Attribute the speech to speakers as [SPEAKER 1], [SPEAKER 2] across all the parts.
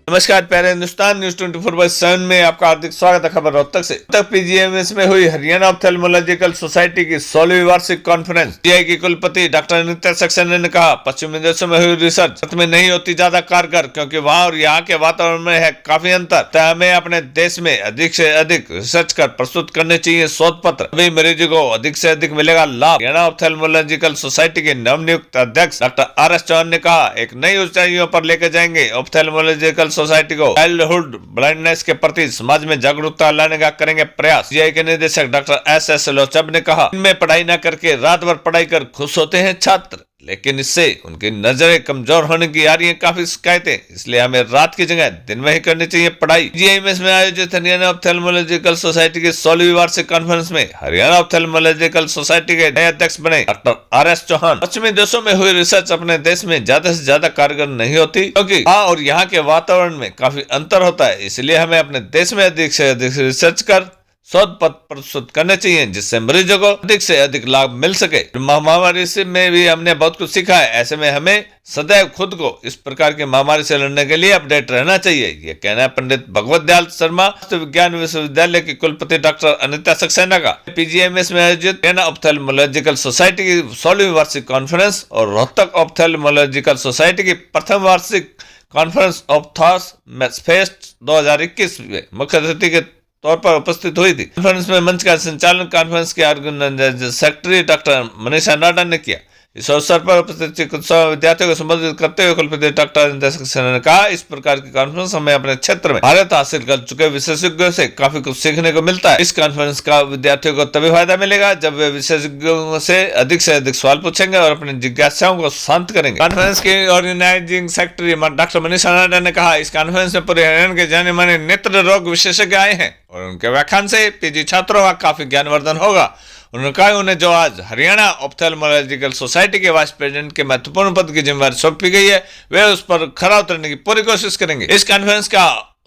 [SPEAKER 1] नमस्कार प्यारे हिंदुस्तान न्यूज 24/7 में आपका हार्दिक स्वागत है। खबर रोहतक से। रोहतक पीजीआईएमएस में हुई हरियाणा ऑप्थेल्मोलॉजिकल सोसाइटी की 16वीं वार्षिक कॉन्फ्रेंस। पीजीआई की कुलपति डॉक्टर अनिता सक्सेना ने कहा, पश्चिमी देशों में हुई रिसर्च भारत में नहीं होती ज्यादा कारगर, क्योंकि वहाँ और यहाँ के वातावरण में है काफी अंतर। तय हमें अपने देश में अधिक से अधिक रिसर्च कर प्रस्तुत करने चाहिए शोध पत्र, तभी मरीजों को अधिक से अधिक मिलेगा लाभ। हरियाणा ऑप्थेल्मोलॉजिकल सोसाइटी के नवनियुक्त अध्यक्ष डॉक्टर RS चौहान ने कहा, एक नई ऊंचाइयों पर लेकर जाएंगे। ऑप्थेल्मोलॉजिकल सोसाइटी को चाइल्डहुड ब्लाइंडनेस के प्रति समाज में जागरूकता लाने का करेंगे प्रयास। पीजीआई के निदेशक डॉक्टर SS लोचब ने कहा, इनमें पढ़ाई न करके रात भर पढ़ाई कर खुश होते हैं छात्र, लेकिन इससे उनकी नजरें कमजोर होने की आ रही है काफी शिकायतें, इसलिए हमें रात की जगह दिन में ही करनी चाहिए पढ़ाई। पीजीआईएमएस में आयोजित हरियाणा ऑप्थेल्मोलॉजिकल सोसाइटी की 16वीं वार्षिक कॉन्फ्रेंस में हरियाणा ऑप्थेल्मोलॉजिकल सोसाइटी के नए अध्यक्ष बने डॉक्टर RS चौहान। पश्चिमी देशों में हुई रिसर्च अपने देश में ज्यादा से ज्यादा कारगर नहीं होती, क्योंकि वहाँ और यहाँ के वातावरण में काफी अंतर होता है, इसलिए हमें अपने देश में अधिक से अधिक रिसर्च कर शोध पत्र प्रस्तुत करने चाहिए, जिससे मरीजों को अधिक से अधिक लाभ मिल सके। महामारी से में भी हमने बहुत कुछ सीखा है, ऐसे में हमें सदैव खुद को इस प्रकार की महामारी से लड़ने के लिए अपडेट रहना चाहिए। ये कहना है पंडित भगवत दयाल शर्मा विज्ञान विश्वविद्यालय की कुलपति डॉक्टर अनिता सक्सेना का। पीजीआईएमएस में आयोजित हरियाणा ऑप्थेल्मोलॉजिकल सोसाइटी की 16वीं वार्षिक कॉन्फ्रेंस और रोहतक ऑप्थेल्मोलॉजिकल सोसाइटी की प्रथम वार्षिक कॉन्फ्रेंस ऑप्थॉस फेस्ट 2021 में मुख्य अतिथि के तौर पर उपस्थित हुई थी। कॉन्फ्रेंस में मंच का संचालन कॉन्फ्रेंस के ऑर्गेनाइजिंग सेक्रेटरी डॉक्टर मनीषा नाडा ने किया। इस अवसर पर उपस्थित चिकित्सा विद्यार्थियों को संबोधित करते हुए कुलपति डॉक्टर अनिता सक्सेना ने कहा, इस प्रकार की कॉन्फ्रेंस हमें अपने क्षेत्र में भारत हासिल कर चुके विशेषज्ञों से काफी कुछ सीखने को मिलता है। इस कॉन्फ्रेंस का विद्यार्थियों को तभी फायदा मिलेगा जब वे विशेषज्ञों से अधिक सवाल पूछेंगे और अपनी जिज्ञासाओं को शांत करेंगे। कॉन्फ्रेंस के ऑर्गेनाइजिंग सेक्रेटरी डॉक्टर मनीषा नाडा ने कहा, इस कॉन्फ्रेंस में पूरे हरियाणा के जाने माने नेत्र रोग विशेषज्ञ आए हैं और उनके व्याख्यान से पीजी छात्रों का काफी ज्ञानवर्धन होगा। उन्होंने कहा, उन्हें जो आज हरियाणा ऑप्थेल्मोलॉजिकल सोसाइटी के वाइस प्रेसिडेंट के महत्वपूर्ण पद की जिम्मेदारी सौंपी गई है, वे उस पर खरा उतरने की पूरी कोशिश करेंगे। इस कॉन्फ्रेंस का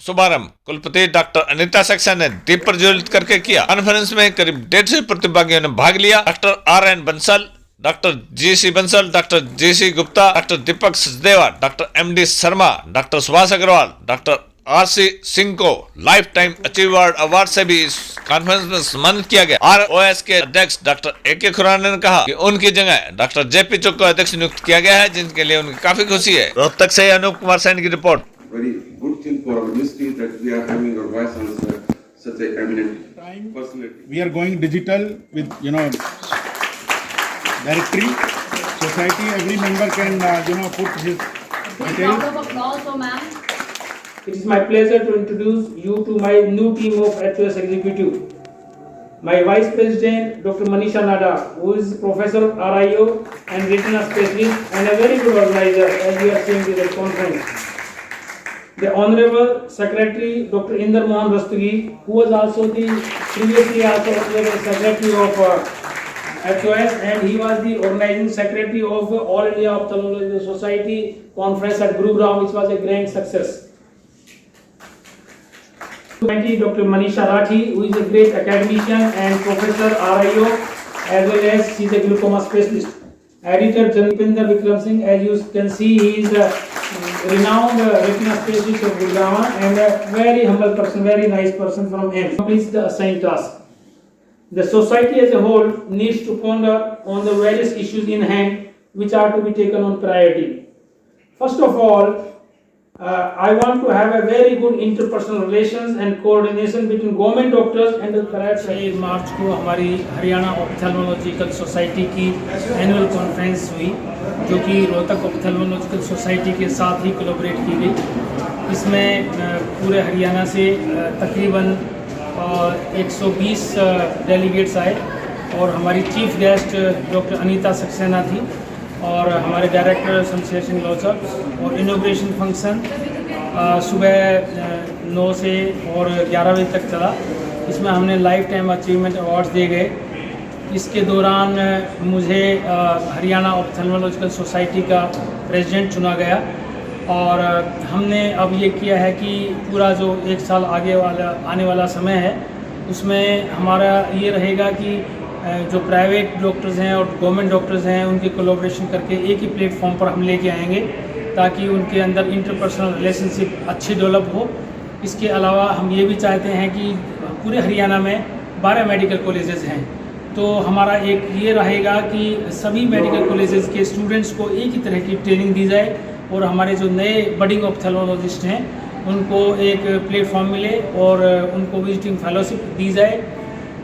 [SPEAKER 1] शुभारंभ कुलपति डॉक्टर अनिता सक्सेना ने दीप प्रज्वलित करके किया। कॉन्फ्रेंस में करीब 150 प्रतिभागियों ने भाग लिया। Doctor RN Bansal, doctor GC Bansal, doctor GC Gupta, doctor Deepak Sachdeva, doctor MD Sharma, doctor Subhash Agarwal, doctor RC Singh को लाइफ टाइम अचीवर अवार्ड से भी इस कॉन्फ्रेंस में सम्मानित किया गया। ROS के अध्यक्ष डॉक्टर AK खुराना ने कहा कि उनकी जगह डॉक्टर JP चुक को अध्यक्ष नियुक्त किया गया है, जिनके लिए उनकी काफी खुशी है। रोहतक से अनूप कुमार सैन की report.
[SPEAKER 2] Very good thing for our ministry that we are having our vice chancellor such a eminent personality.
[SPEAKER 3] We are going digital with directory society. Every member can put his details.
[SPEAKER 4] Round of applause for ma'am.
[SPEAKER 5] It is my pleasure to introduce you to my new team of HOS executive. My Vice President, Dr. Manisha Nada, who is Professor RIO and retina specialist and a very good organizer, as you are seeing in the conference. The Honorable Secretary, Dr. Inder Mohan Rastagi, who was also previously also the Secretary of HOS, and he was the organizing secretary of All India Ophthalmological Society conference at Gurugram, which was a grand success. Dr. Manisha Rathi, who is a great academician and professor RIO, as well as she is a glaucoma specialist. Editor Janpinder Vikram Singh, as you can see, he is a renowned retina specialist of Gurugram and a very humble person, very nice person from him. Completes the assigned task. The society as a whole needs to ponder on the various issues in hand which are to be taken on priority. First of all, I want to have a very good interpersonal relations and coordination between government doctors and the private sector. मार्च को हमारी Haryana ऑप्थेल्मोलॉजिकल society की annual conference हुई, जो कि Rohtak ऑप्थेल्मोलॉजिकल society के साथ ही collaborate की गई। इसमें पूरे हरियाणा से तकरीबन 120 डेलीगेट्स आए और हमारी chief guest doctor Anita Saxena थी और हमारे डायरेक्टर शमशेर सिंह लोचब। और इनॉग्रेशन फंक्शन सुबह 9 से और 11 बजे तक चला। इसमें हमने लाइफ टाइम अचीवमेंट अवार्ड्स दिए गए। इसके दौरान मुझे हरियाणा ऑप्थेल्मोलॉजिकल सोसाइटी का प्रेसिडेंट चुना गया और हमने अब ये किया है कि पूरा जो 1 साल आने वाला समय है उसमें हमारा ये रहेगा कि जो प्राइवेट डॉक्टर्स हैं और गवर्नमेंट डॉक्टर्स हैं उनकी कोलैबोरेशन करके एक ही प्लेटफॉर्म पर हम लेके आएंगे ताकि उनके अंदर इंटरपर्सनल रिलेशनशिप अच्छी डेवलप हो। इसके अलावा हम ये भी चाहते हैं कि पूरे हरियाणा में 12 मेडिकल कॉलेजेस हैं, तो हमारा एक ये रहेगा कि सभी मेडिकल कॉलेजेस के स्टूडेंट्स को एक ही तरह की ट्रेनिंग दी जाए और हमारे जो नए बडिंग ऑप्थेल्मोलॉजिस्ट हैं उनको एक प्लेटफॉर्म मिले और उनको विजिटिंग फेलोशिप दी जाए।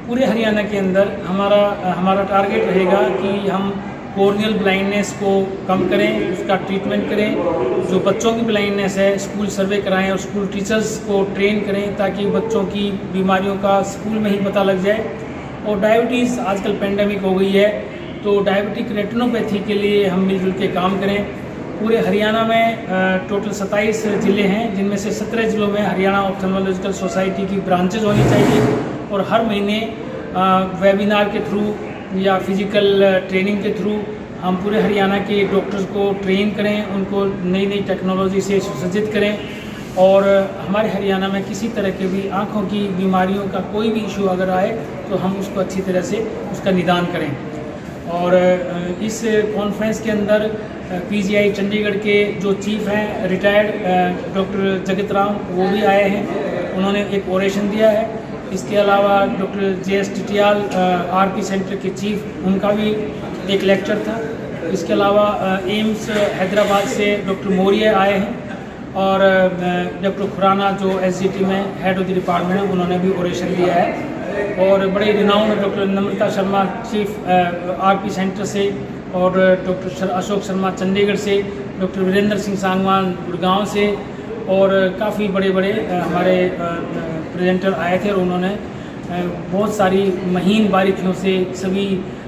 [SPEAKER 5] पूरे हरियाणा के अंदर हमारा टारगेट रहेगा कि हम कॉर्नियल ब्लाइंडनेस को कम करें, उसका ट्रीटमेंट करें। जो बच्चों की ब्लाइंडनेस है स्कूल सर्वे कराएं और स्कूल टीचर्स को ट्रेन करें ताकि बच्चों की बीमारियों का स्कूल में ही पता लग जाए। और डायबिटीज़ आजकल पेंडेमिक हो गई है, तो डायबिटिक रेटिनोपैथी के लिए हम मिलजुल के काम करें। पूरे हरियाणा में टोटल 27 ज़िले हैं, जिनमें से 17 ज़िलों में हरियाणा ऑप्थेल्मोलॉजिकल सोसाइटी की ब्रांचेज होनी चाहिए और हर महीने वेबिनार के थ्रू या फिजिकल ट्रेनिंग के थ्रू हम पूरे हरियाणा के डॉक्टर्स को ट्रेन करें, उनको नई नई टेक्नोलॉजी से सुसज्जित करें और हमारे हरियाणा में किसी तरह के भी आँखों की बीमारियों का कोई भी इशू अगर आए तो हम उसको अच्छी तरह से उसका निदान करें। और इस कॉन्फ्रेंस के अंदर पीजीआई चंडीगढ़ के जो चीफ हैं रिटायर्ड डॉक्टर जगत राम वो भी आए हैं, उन्होंने एक ओरेशन दिया है। इसके अलावा डॉक्टर JS टिटियाल RP सेंटर के चीफ, उनका भी एक लेक्चर था। इसके अलावा एम्स हैदराबाद से डॉक्टर मौर्य आए हैं और डॉक्टर खुराना जो SGT में हेड ऑफ द डिपार्टमेंट है उन्होंने भी ओरेशन दिया है। और बड़े रिनाउंड डॉक्टर नम्रता शर्मा चीफ RP सेंटर से और डॉक्टर अशोक शर्मा चंडीगढ़ से, डॉक्टर वीरेंद्र सिंह सांगवान गुड़गांव से और काफ़ी बड़े बड़े हमारे प्रेजेंटर आए थे और उन्होंने बहुत सारी महीन बारीकियों से सभी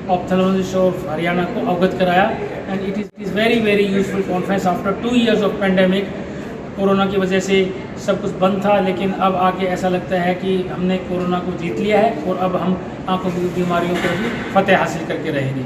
[SPEAKER 5] ऑप्थेल्मोलॉजिस्ट और हरियाणा को अवगत कराया। And it is very useful conference after 2 years of pandemic. Corona की वजह से सब कुछ बंद था, लेकिन अब आके ऐसा लगता है कि हमने कोरोना को जीत लिया है और अब हम आंखों की बीमारियों पर भी फतेह हासिल करके रहेंगे।